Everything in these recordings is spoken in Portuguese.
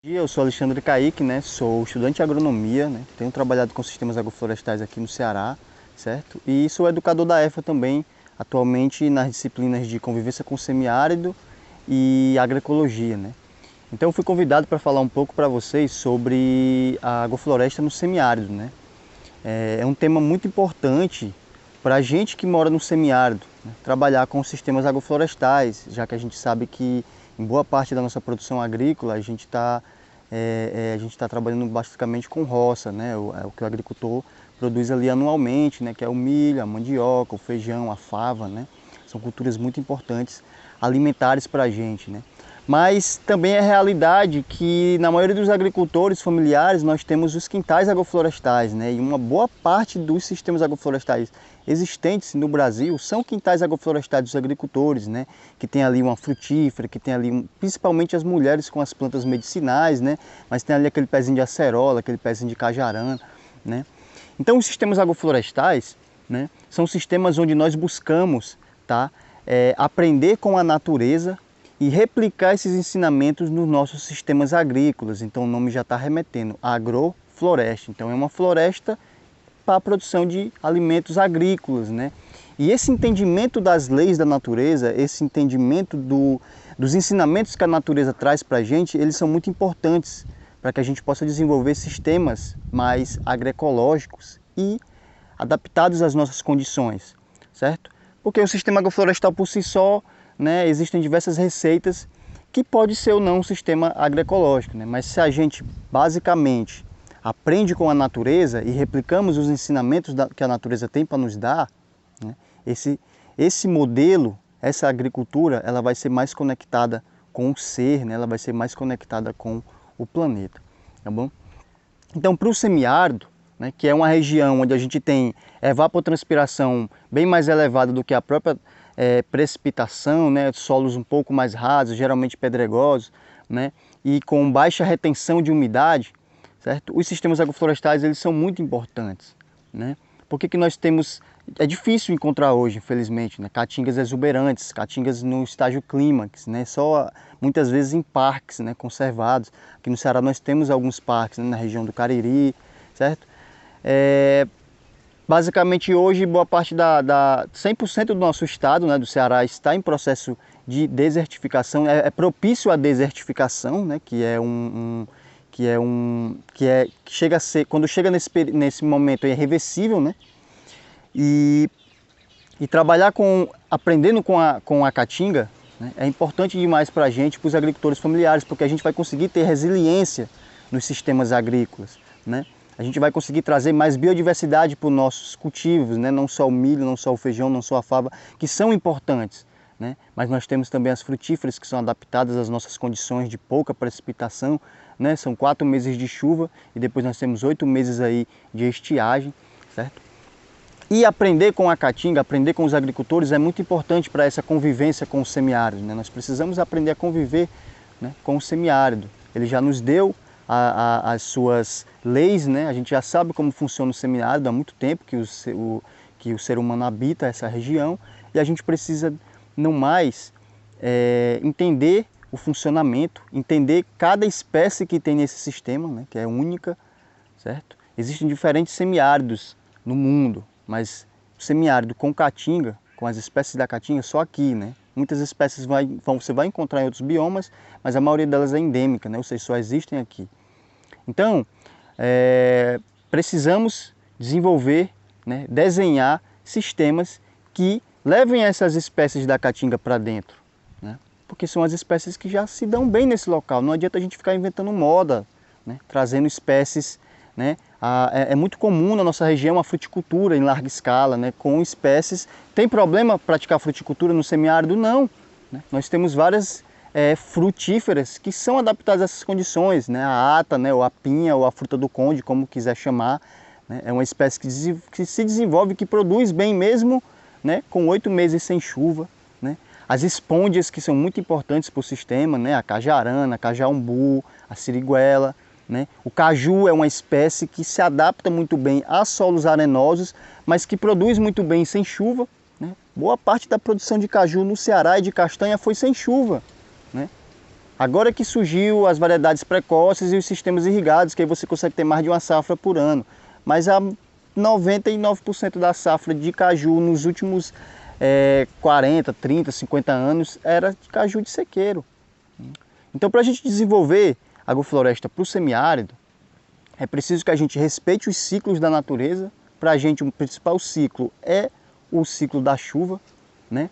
Eu sou Alexandre Caíque, né? Sou estudante de agronomia, né? Tenho trabalhado com sistemas agroflorestais aqui no Ceará, certo? E sou educador da EFA também, atualmente nas disciplinas de convivência com o semiárido e agroecologia, né? Então fui convidado para falar um pouco para vocês sobre a agrofloresta no semiárido, né? É um tema muito importante para a gente que mora no semiárido, né? Trabalhar com sistemas agroflorestais, já que a gente sabe que em boa parte da nossa produção agrícola a gente está trabalhando basicamente com roça, né? O que o agricultor produz ali anualmente, né? Que é o milho, a mandioca, o feijão, a fava, né? São culturas muito importantes alimentares para a gente, né? Mas também é realidade que na maioria dos agricultores familiares nós temos os quintais agroflorestais, né? E uma boa parte dos sistemas agroflorestais existentes no Brasil são quintais agroflorestais dos agricultores, né? Que tem ali uma frutífera, que tem ali principalmente as mulheres com as plantas medicinais, né? Mas tem ali aquele pezinho de acerola, aquele pezinho de cajarana, né? Então os sistemas agroflorestais, né, são sistemas onde nós buscamos, tá, aprender com a natureza e replicar esses ensinamentos nos nossos sistemas agrícolas. Então o nome já está remetendo, agrofloresta. Então é uma floresta para a produção de alimentos agrícolas, né? E esse entendimento das leis da natureza, esse entendimento dos ensinamentos que a natureza traz para a gente, eles são muito importantes para que a gente possa desenvolver sistemas mais agroecológicos e adaptados às nossas condições, certo? Porque o sistema agroflorestal por si só, né, existem diversas receitas que pode ser ou não um sistema agroecológico, né? Mas se a gente basicamente aprende com a natureza e replicamos os ensinamentos que a natureza tem para nos dar, né, esse modelo, essa agricultura, ela vai ser mais conectada com o ser, né? Ela vai ser mais conectada com o planeta, tá bom? Então, para o semiárido, né, que é uma região onde a gente tem evapotranspiração bem mais elevada do que a própria precipitação, né, solos um pouco mais rasos, geralmente pedregosos, né, e com baixa retenção de umidade, certo? Os sistemas agroflorestais eles são muito importantes, né? Por que nós temos... É difícil encontrar hoje, infelizmente, né, caatingas exuberantes, caatingas no estágio clímax, né, só muitas vezes em parques, né, conservados. Aqui no Ceará nós temos alguns parques, né, na região do Cariri, certo? Basicamente hoje boa parte 100% do nosso estado, né, do Ceará, está em processo de desertificação, é propício à desertificação, né, que chega a ser, quando chega nesse momento é irreversível, né? E trabalhar aprendendo com a caatinga, né, é importante demais para a gente, para os agricultores familiares, porque a gente vai conseguir ter resiliência nos sistemas agrícolas, né? A gente vai conseguir trazer mais biodiversidade para os nossos cultivos, né? Não só o milho, não só o feijão, não só a fava, que são importantes, né? Mas nós temos também as frutíferas que são adaptadas às nossas condições de pouca precipitação, né? São 4 meses de chuva e depois nós temos 8 meses aí de estiagem, certo? E aprender com a caatinga, aprender com os agricultores é muito importante para essa convivência com o semiárido, né? Nós precisamos aprender a conviver, né, com o semiárido. Ele já nos deu as suas leis, né? A gente já sabe como funciona o semiárido há muito tempo que o ser humano habita essa região e a gente precisa não mais entender o funcionamento, entender cada espécie que tem nesse sistema, né, que é única, certo? Existem diferentes semiáridos no mundo, mas o semiárido com caatinga, com as espécies da caatinga, só aqui, né? Muitas espécies você vai encontrar em outros biomas, mas a maioria delas é endêmica, né? Ou seja, só existem aqui. Então, precisamos desenvolver, né, desenhar sistemas que levem essas espécies da caatinga para dentro, né? Porque são as espécies que já se dão bem nesse local. Não adianta a gente ficar inventando moda, né, trazendo espécies, né? É muito comum na nossa região a fruticultura em larga escala, né, com espécies. Tem problema praticar fruticultura no semiárido? Não, né? Nós temos várias frutíferas que são adaptadas a essas condições, né? A ata, né, ou a pinha, ou a fruta do conde, como quiser chamar, né? É uma espécie que se desenvolve, que produz bem mesmo, né, com 8 meses sem chuva, né? As espôndias, que são muito importantes para o sistema, né? A cajarana, a cajaumbu, a siriguela, né? O caju é uma espécie que se adapta muito bem a solos arenosos, mas que produz muito bem sem chuva, né? Boa parte da produção de caju no Ceará e de castanha foi sem chuva, né? Agora que surgiu as variedades precoces e os sistemas irrigados, que aí você consegue ter mais de uma safra por ano. Mas a 99% da safra de caju nos últimos 40, 30, 50 anos era de caju de sequeiro. Então, para a gente desenvolver agrofloresta para o semiárido, é preciso que a gente respeite os ciclos da natureza. Para a gente, o principal ciclo é o ciclo da chuva, né?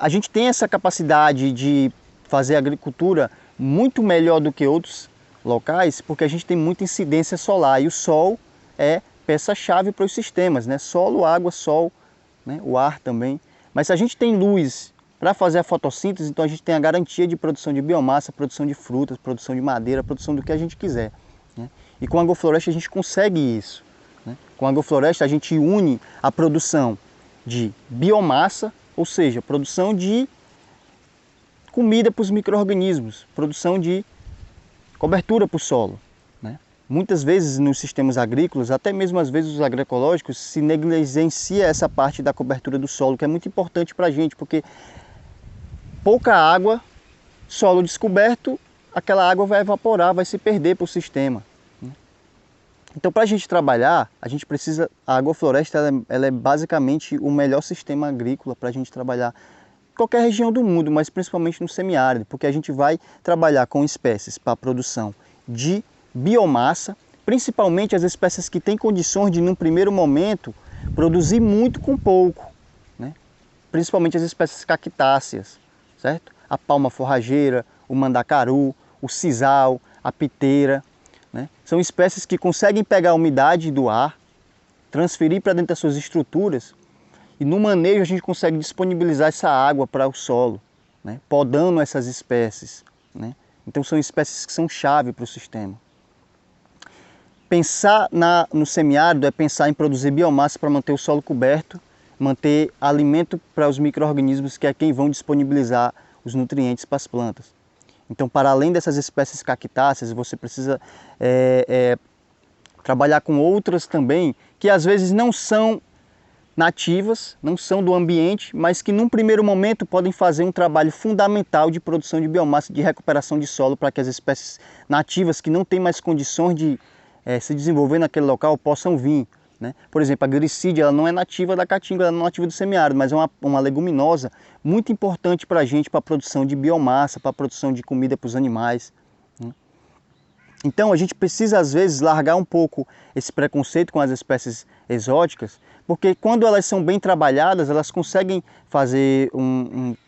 A gente tem essa capacidade de fazer agricultura muito melhor do que outros locais, porque a gente tem muita incidência solar e o sol é peça-chave para os sistemas, né? Solo, água, sol, né? O ar também. Mas se a gente tem luz para fazer a fotossíntese, então a gente tem a garantia de produção de biomassa, produção de frutas, produção de madeira, produção do que a gente quiser, né? E com a agrofloresta a gente consegue isso, né? Com a agrofloresta a gente une a produção de biomassa, ou seja, produção de comida para os micro-organismos, produção de cobertura para o solo, né? Muitas vezes nos sistemas agrícolas, até mesmo às vezes os agroecológicos, se negligencia essa parte da cobertura do solo, que é muito importante para a gente, porque pouca água, solo descoberto, aquela água vai evaporar, vai se perder para o sistema, né? Então, para a gente trabalhar, a gente precisa, a agrofloresta ela é basicamente o melhor sistema agrícola para a gente trabalhar em qualquer região do mundo, mas principalmente no semiárido, porque a gente vai trabalhar com espécies para a produção de biomassa, principalmente as espécies que têm condições de, num primeiro momento, produzir muito com pouco, né? Principalmente as espécies cactáceas, certo? A palma forrageira, o mandacaru, o sisal, a piteira, né? São espécies que conseguem pegar a umidade do ar, transferir para dentro das suas estruturas e no manejo a gente consegue disponibilizar essa água para o solo, né? Podando essas espécies, né? Então são espécies que são chave para o sistema. Pensar no semiárido é pensar em produzir biomassa para manter o solo coberto, manter alimento para os micro-organismos que é quem vão disponibilizar os nutrientes para as plantas. Então, para além dessas espécies cactáceas, você precisa trabalhar com outras também, que às vezes não são nativas, não são do ambiente, mas que num primeiro momento podem fazer um trabalho fundamental de produção de biomassa, de recuperação de solo, para que as espécies nativas que não têm mais condições de se desenvolver naquele local possam vir, né? Por exemplo, a glicídia ela não é nativa da caatinga, ela não é nativa do semiárido, mas é uma leguminosa muito importante para a gente, para a produção de biomassa, para a produção de comida para os animais, né? Então a gente precisa às vezes largar um pouco esse preconceito com as espécies exóticas, porque quando elas são bem trabalhadas, elas conseguem fazer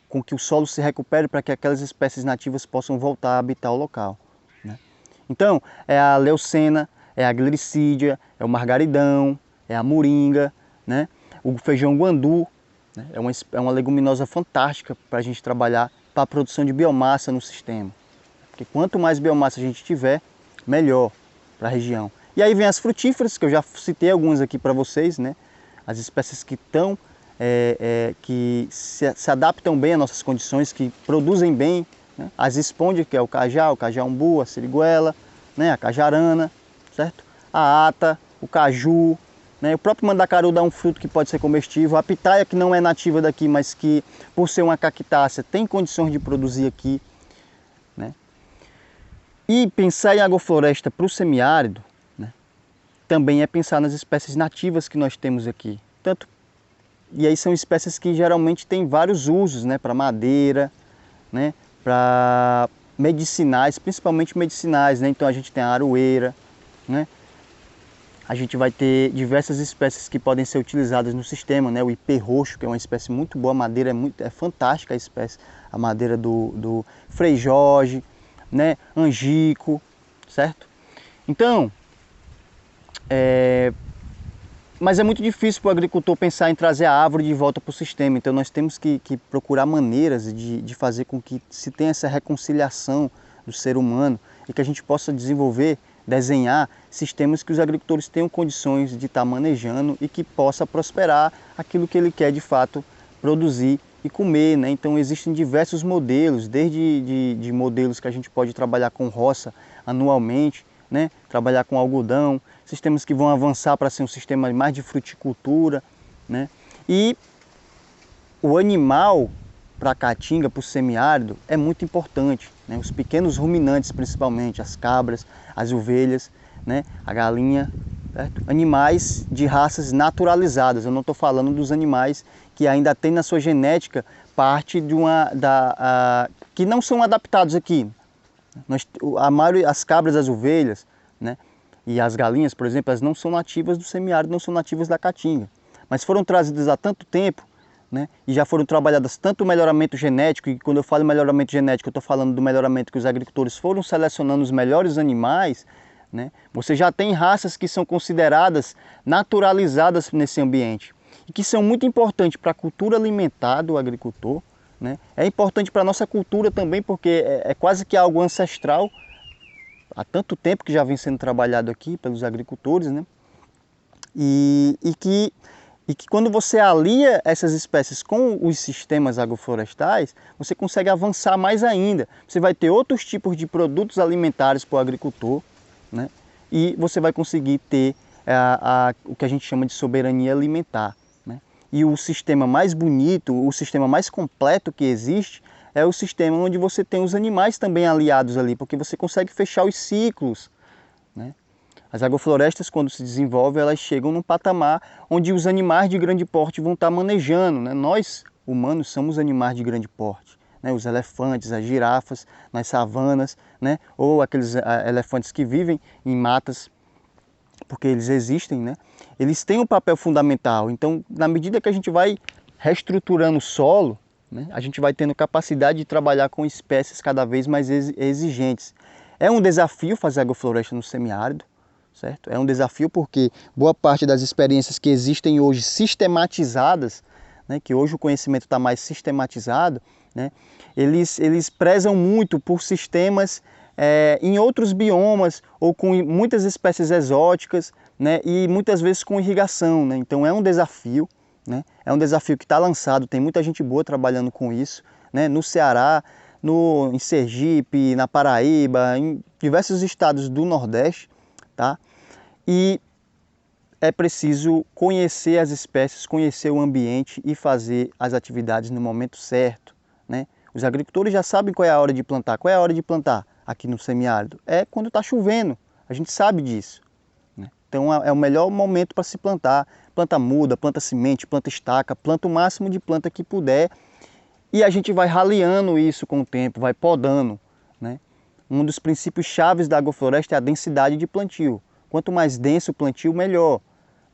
com que o solo se recupere para que aquelas espécies nativas possam voltar a habitar o local, né? Então é a leucena, é a glicídia, é o margaridão, é a moringa, né? O feijão guandu, né? É uma leguminosa fantástica para a gente trabalhar para a produção de biomassa no sistema. Porque quanto mais biomassa a gente tiver, melhor para a região. E aí vem as frutíferas, que eu já citei algumas aqui para vocês, né? As espécies que que se adaptam bem às nossas condições, que produzem bem, né? As espôndias, que é o cajá umbu, a siriguela, né? A cajarana, certo? A ata, o caju, né? O próprio mandacaru dá um fruto que pode ser comestível. A pitaia, que não é nativa daqui, mas que por ser uma cactácea tem condições de produzir aqui, né? E pensar em agrofloresta para o semiárido, né? Também é pensar nas espécies nativas que nós temos aqui. E aí são espécies que geralmente têm vários usos, né? Para madeira, né? Para medicinais, principalmente medicinais, né? Então a gente tem a aroeira, né? A gente vai ter diversas espécies que podem ser utilizadas no sistema, né? O ipê roxo, que é uma espécie muito boa, a madeira é fantástica a espécie, a madeira do Frei Jorge, né? Angico, certo? Então, mas é muito difícil para o agricultor pensar em trazer a árvore de volta para o sistema, então nós temos que procurar maneiras de fazer com que se tenha essa reconciliação do ser humano e que a gente possa desenhar sistemas que os agricultores tenham condições de estar manejando e que possa prosperar aquilo que ele quer de fato produzir e comer, né? Então existem diversos modelos, desde de modelos que a gente pode trabalhar com roça anualmente, né? Trabalhar com algodão, sistemas que vão avançar para ser um sistema mais de fruticultura, né? E o animal para a caatinga, para o semiárido, é muito importante, né? Os pequenos ruminantes, principalmente, as cabras, as ovelhas, né? A galinha, certo? Animais de raças naturalizadas. Eu não estou falando dos animais que ainda têm na sua genética parte de que não são adaptados aqui. As cabras, as ovelhas, né? E as galinhas, por exemplo, elas não são nativas do semiárido, não são nativas da caatinga, mas foram trazidas há tanto tempo, né? E já foram trabalhadas tanto o melhoramento genético, e quando eu falo melhoramento genético, eu estou falando do melhoramento que os agricultores foram selecionando os melhores animais, né? Você já tem raças que são consideradas naturalizadas nesse ambiente e que são muito importantes para a cultura alimentar do agricultor, né? É importante para a nossa cultura também, porque é quase que algo ancestral, há tanto tempo que já vem sendo trabalhado aqui pelos agricultores, né? E que quando você alia essas espécies com os sistemas agroflorestais, você consegue avançar mais ainda. Você vai ter outros tipos de produtos alimentares para o agricultor, né? E você vai conseguir ter o que a gente chama de soberania alimentar, né? E o sistema mais bonito, o sistema mais completo que existe é o sistema onde você tem os animais também aliados ali, porque você consegue fechar os ciclos, né? As agroflorestas, quando se desenvolvem, elas chegam num patamar onde os animais de grande porte vão estar manejando, né? Nós, humanos, somos animais de grande porte, né? Os elefantes, as girafas nas savanas, né? Ou aqueles elefantes que vivem em matas, porque eles existem, né? Eles têm um papel fundamental. Então, na medida que a gente vai reestruturando o solo, né, a gente vai tendo capacidade de trabalhar com espécies cada vez mais exigentes. É um desafio fazer agrofloresta no semiárido, certo? É um desafio porque boa parte das experiências que existem hoje sistematizadas, né, que hoje o conhecimento está mais sistematizado, né, eles prezam muito por sistemas em outros biomas ou com muitas espécies exóticas, né, e muitas vezes com irrigação, né? Então é um desafio, né? É um desafio que está lançado, tem muita gente boa trabalhando com isso, né? No Ceará, em Sergipe, na Paraíba, em diversos estados do Nordeste, tá? E é preciso conhecer as espécies, conhecer o ambiente e fazer as atividades no momento certo, né? Os agricultores já sabem qual é a hora de plantar. Qual é a hora de plantar aqui no semiárido? É quando está chovendo, a gente sabe disso, né? Então é o melhor momento para se plantar. Planta muda, planta semente, planta estaca, planta o máximo de planta que puder e a gente vai raleando isso com o tempo, vai podando, né? Um dos princípios chaves da agrofloresta é a densidade de plantio. Quanto mais denso o plantio, melhor,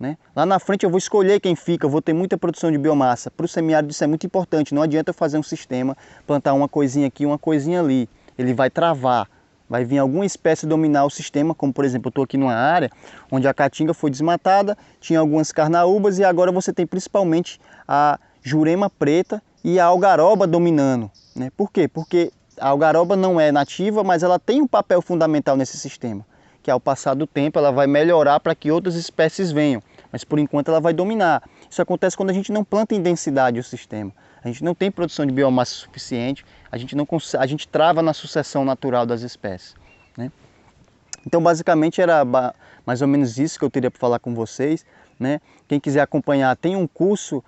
né? Lá na frente eu vou escolher quem fica, eu vou ter muita produção de biomassa. Para o semiárido isso é muito importante, não adianta eu fazer um sistema, plantar uma coisinha aqui, uma coisinha ali. Ele vai travar. Vai vir alguma espécie dominar o sistema, como por exemplo, eu estou aqui numa área onde a caatinga foi desmatada, tinha algumas carnaúbas e agora você tem principalmente a jurema preta e a algaroba dominando, né? Por quê? Porque a algaroba não é nativa, mas ela tem um papel fundamental nesse sistema, que ao passar do tempo ela vai melhorar para que outras espécies venham, mas por enquanto ela vai dominar. Isso acontece quando a gente não planta em densidade o sistema. A gente não tem produção de biomassa suficiente, a gente trava na sucessão natural das espécies, né? Então basicamente era mais ou menos isso que eu teria para falar com vocês, né? Quem quiser acompanhar, tem um curso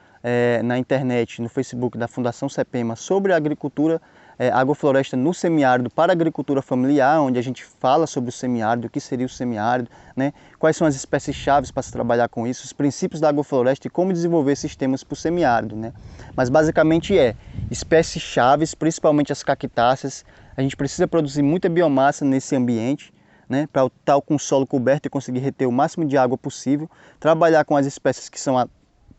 na internet, no Facebook da Fundação CEPEMA sobre agricultura, agrofloresta no semiárido para agricultura familiar, onde a gente fala sobre o semiárido, o que seria o semiárido, né? Quais são as espécies chaves para se trabalhar com isso, os princípios da agrofloresta e como desenvolver sistemas para o semiárido, né? Mas basicamente espécies chaves, principalmente as cactáceas. A gente precisa produzir muita biomassa nesse ambiente, né, para estar com o solo coberto e conseguir reter o máximo de água possível, trabalhar com as espécies que são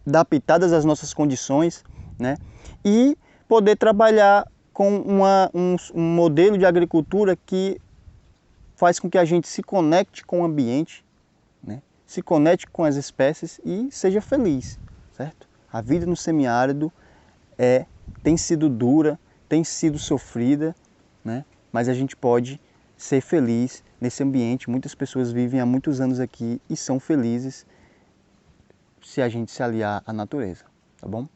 adaptadas às nossas condições, né, e poder trabalhar com um modelo de agricultura que faz com que a gente se conecte com o ambiente, né, se conecte com as espécies e seja feliz, certo? A vida no semiárido tem sido dura, tem sido sofrida, né, mas a gente pode ser feliz nesse ambiente. Muitas pessoas vivem há muitos anos aqui e são felizes se a gente se aliar à natureza, tá bom?